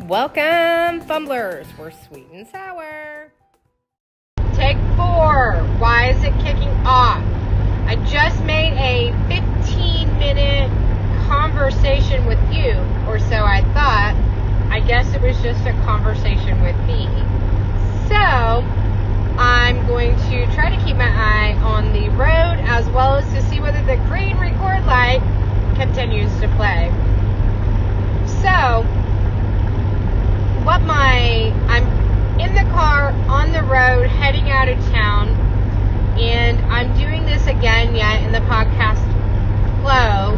Welcome, Fumblers. We're sweet and sour. Take 4. Why is it kicking off? I just made a 15-minute conversation with you, or so I thought. I guess it was just a conversation with me. So, I'm going to try to keep my eye on the road as well as to see whether the green record light continues to play. So, I'm in the car on the road heading out of town, and I'm doing this again yet in the podcast flow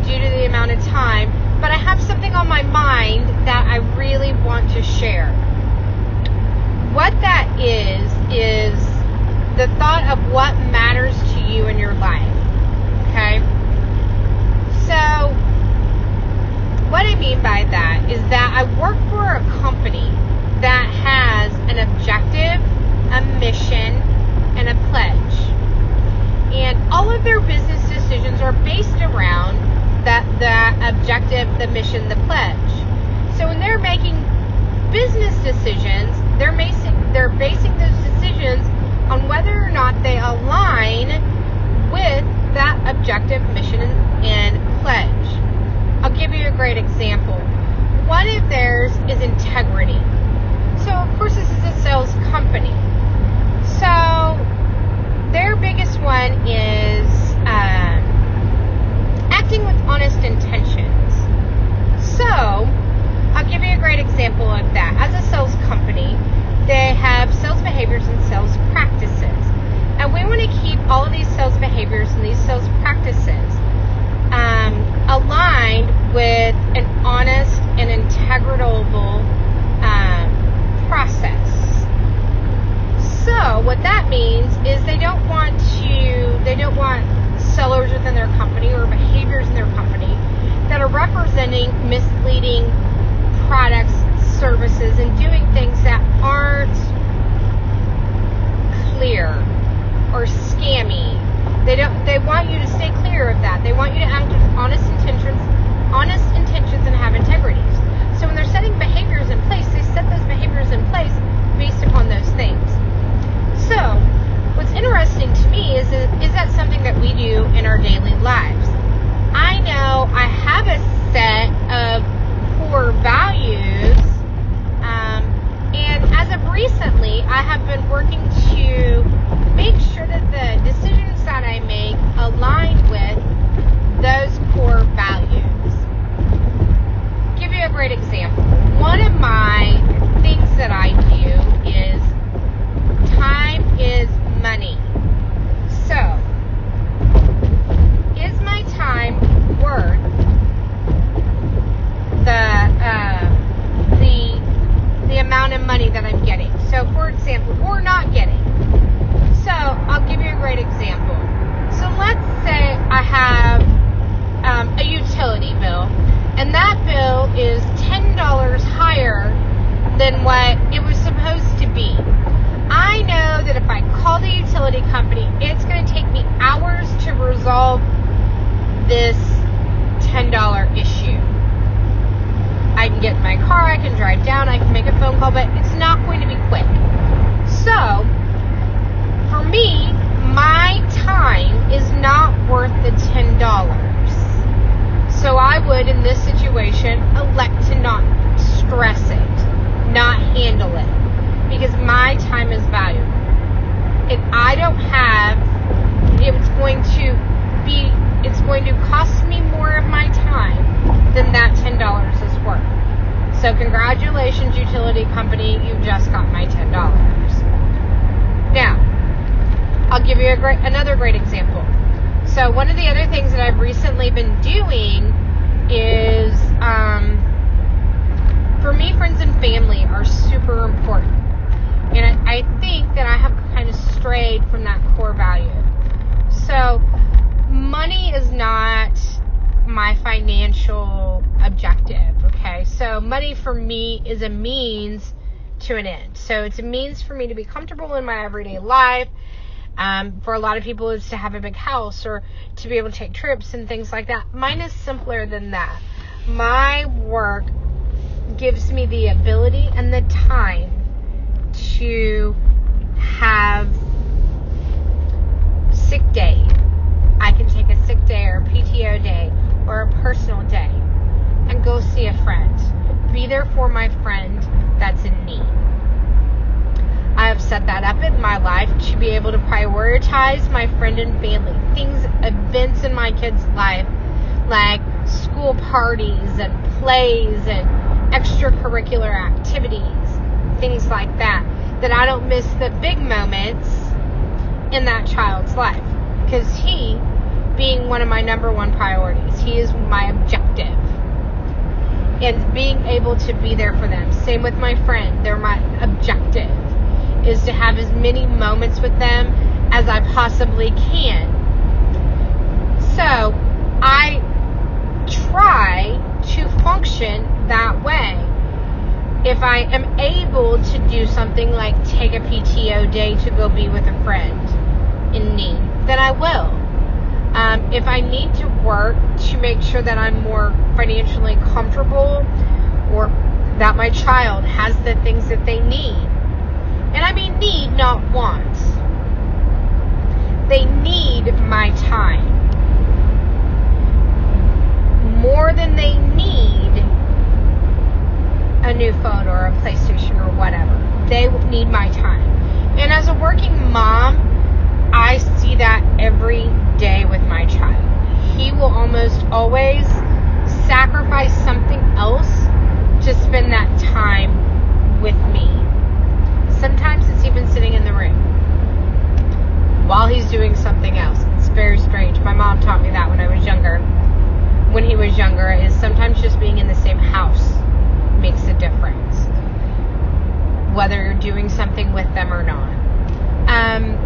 due to the amount of time, but I have something on my mind that I really want to share. What that is the thought of what matters to you in your life, okay? So, what I mean by that is that I work for a company that has an objective, a mission, and a pledge. And all of their business decisions are based around the objective, the mission, the pledge. So when they're making business decisions, they're basing those decisions on whether or not they align with that objective, mission, and pledge. I'll give you a great example. One of theirs is integrity. So, of course, this is a sales company. So, their biggest one is acting with honest intentions. So, I'll give you a great example of that. As a sales company, they have sales behaviors and sales practices. And we want to keep all of these sales behaviors and these sales practices aligned with an honest and integral process. So what that means is they don't want sellers within their company or behaviors in their company that are representing misleading products, services, and doing things that aren't clear or scammy. They want you to stay clear of that. They want you to act with honest intentions and have integrity. So when they're setting behaviors in place, they set those behaviors in place based upon those things. So what's interesting to me is that something that we do in our daily lives. I know I have a set of core values, and as of recently, I have been working to make sure that the decisions that I make align with those core values. Give you a great example. One of my things that I do is time is money. So, is my time worth the amount of money that I'm getting? So, for example, or not getting. So, I'll give you a great example. So, let's say I have a utility bill, and that bill is $10 higher than what it was supposed to be. I know that if I call the utility company, it's going to take me hours to resolve this $10 issue. I can get in my car, I can drive down, I can make a phone call, but it's not going to be quick. So, for me, my time is not worth the $10. So I would, in this situation, elect to not stress it, not handle it, because my time is valuable. If I don't have, it's going to cost me more of my time than that $10 is worth. So congratulations, utility company, you just got my $10. Now, I'll give you another great example. So one of the other things that I've recently been doing is, for me, friends and family are super important. And I think that I have kind of strayed from that core value. So money is not my financial objective, okay? So money for me is a means to an end. So it's a means for me to be comfortable in my everyday life. For a lot of people, it's to have a big house or to be able to take trips and things like that. Mine is simpler than that. My work gives me the ability and the time to have sick day. I can take a sick day or a PTO day or a personal day and go see a friend. Be there for my friend that's in need. I have set that up in my life to be able to prioritize my friend and family. Events in my kids' life, like school parties and plays and extracurricular activities, things like that I don't miss the big moments in that child's life. Because he, being one of my number one priorities, he is my objective. And being able to be there for them. Same with my friend. They're my objective. Is to have as many moments with them as I possibly can. So, I try to function that way. If I am able to do something like take a PTO day to go be with a friend in need, then I will. If I need to work to make sure that I'm more financially comfortable or that my child has the things that they need, and I mean need, not want. They need my time more than they need a new phone or a PlayStation or whatever. They need my time. And as a working mom, I see that every day with my child. He will almost always sacrifice something else to spend that time with me. Sometimes it's even sitting in the room while he's doing something else. It's very strange. My mom taught me that when I was younger. When he was younger, is sometimes just being in the same house makes a difference, whether you're doing something with them or not.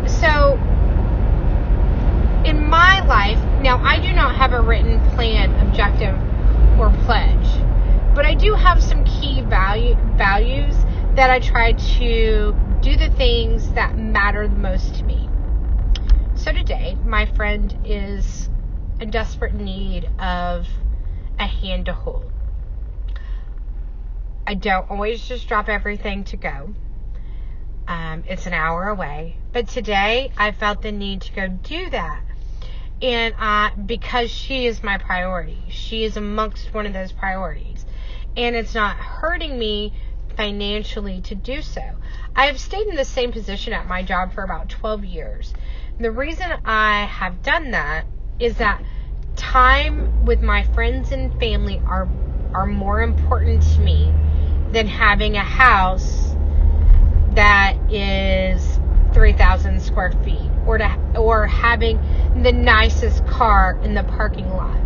So in my life, now I do not have a written plan, objective, or pledge, but I do have some key values that I try to do the things that matter the most to me. So today, my friend is in desperate need of a hand to hold. I don't always just drop everything to go. It's an hour away. But today, I felt the need to go do that. And because she is my priority. She is amongst one of those priorities. And it's not hurting me financially to do so. I have stayed in the same position at my job for about 12 years. The reason I have done that is that time with my friends and family are more important to me than having a house that is 3,000 square feet or having the nicest car in the parking lot.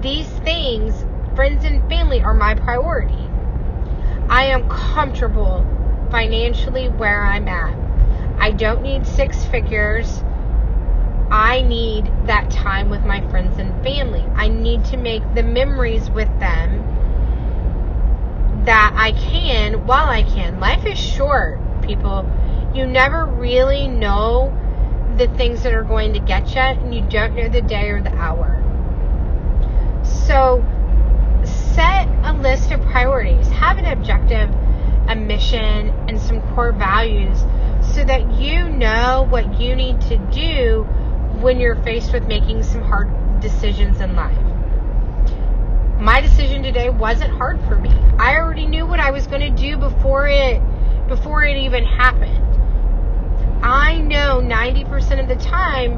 These things, friends and family, are my priority. I am comfortable financially where I'm at. I don't need 6 figures. I need that time with my friends and family. I need to make the memories with them that I can while I can. Life is short, people. You never really know the things that are going to get you, and you don't know the day or the hour. So set a list of priorities. Have an objective, a mission, and some core values so that you know what you need to do when you're faced with making some hard decisions in life. My decision today wasn't hard for me. I already knew what I was going to do before it even happened. I know 90% of the time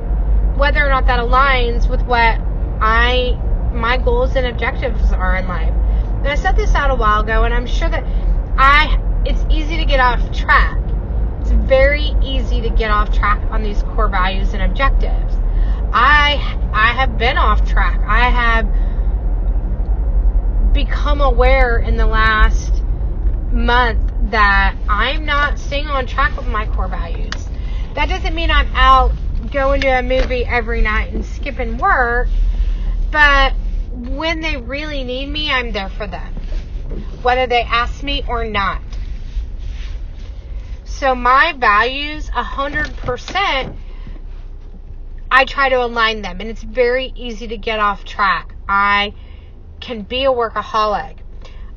whether or not that aligns with what my goals and objectives are in life. And I said this out a while ago, and I'm sure that it's easy to get off track. It's very easy to get off track on these core values and objectives. I have been off track. I have become aware in the last month that I'm not staying on track with my core values. That doesn't mean I'm out going to a movie every night and skipping work, but when they really need me, I'm there for them, whether they ask me or not. So my values, 100%, I try to align them, and it's very easy to get off track. I can be a workaholic.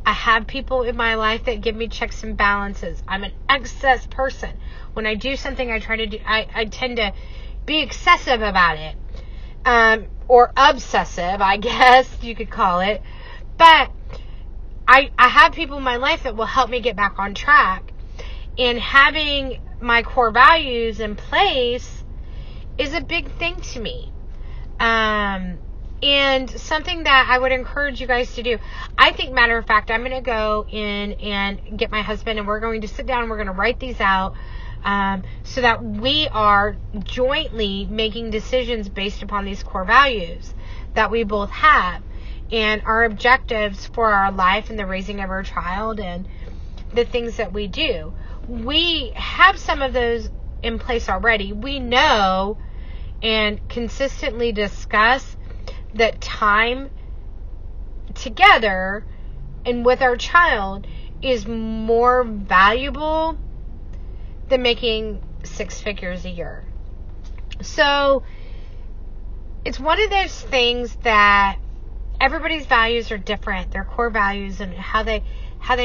I have people in my life that give me checks and balances. I'm an excess person. When I do something, I tend to be excessive about it. Or obsessive, I guess you could call it. But I have people in my life that will help me get back on track. And having my core values in place is a big thing to me. And something that I would encourage you guys to do. I think, matter of fact, I'm going to go in and get my husband, and we're going to sit down and we're going to write these out, so that we are jointly making decisions based upon these core values that we both have, and our objectives for our life and the raising of our child and the things that we do. We have some of those in place already. We know and consistently discuss that time together and with our child is more valuable than making 6 figures a year. So it's one of those things that everybody's values are different, their core values and how they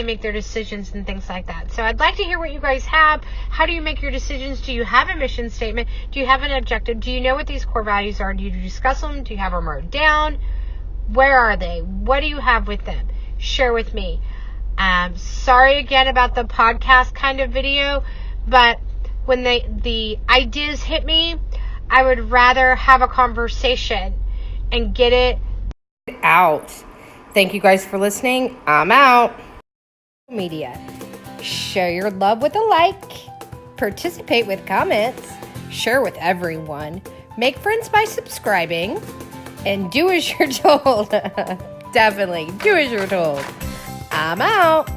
make their decisions and things like that. So I'd like to hear what you guys have. How do you make your decisions? Do you have a mission statement? Do you have an objective? Do you know what these core values are? Do you discuss them? Do you have them wrote down? Where are they? What do you have with them? Share with me. Sorry again about the podcast kind of video, but when the ideas hit me, I would rather have a conversation and get it Out. Thank you guys for listening. I'm out. Media. Share your love with a like. Participate with comments. Share with everyone. Make friends by subscribing. And do as you're told. Definitely do as you're told. I'm out.